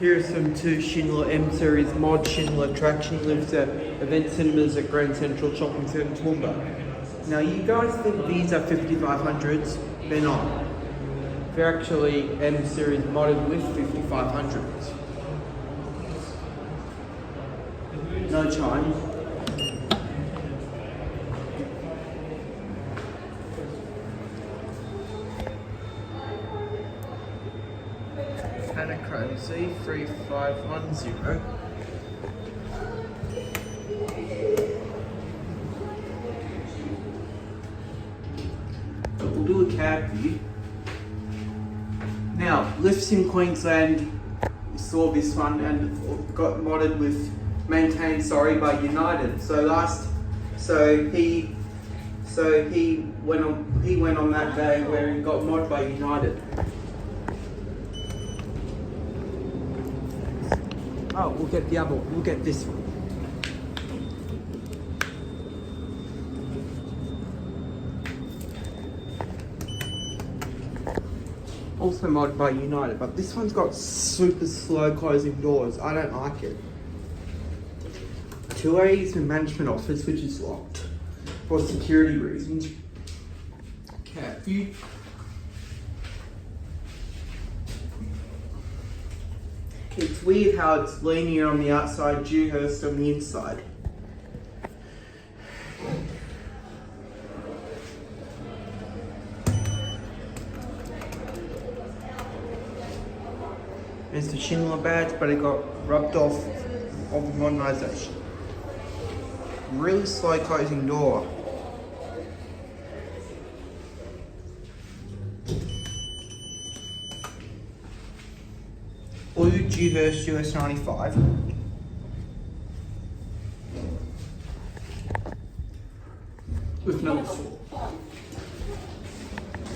Here are some two Schindler M Series mod Schindler traction lifts at Event Cinemas at Grand Central Shopping Centre, Toowoomba. Now you guys think these are 5500s? They're not. They're actually M Series modded with 5500s. No chime. Chrome C3510. We'll do a cab view. Now, lifts in Queensland, we saw this one and got modded with maintained by United. He went on that day where he got modded by United. Oh, we'll get the other one. We'll get this one. Also modded by United, but this one's got super slow closing doors. I don't like it. 2A is the management office, which is locked for security reasons. Cat view. It's weird how it's Linea on the outside, Dewhurst on the inside. There's the Schindler badge, but it got rubbed off of the modernisation. Really slow closing door. Blue Dewhurst US 95. With number 4.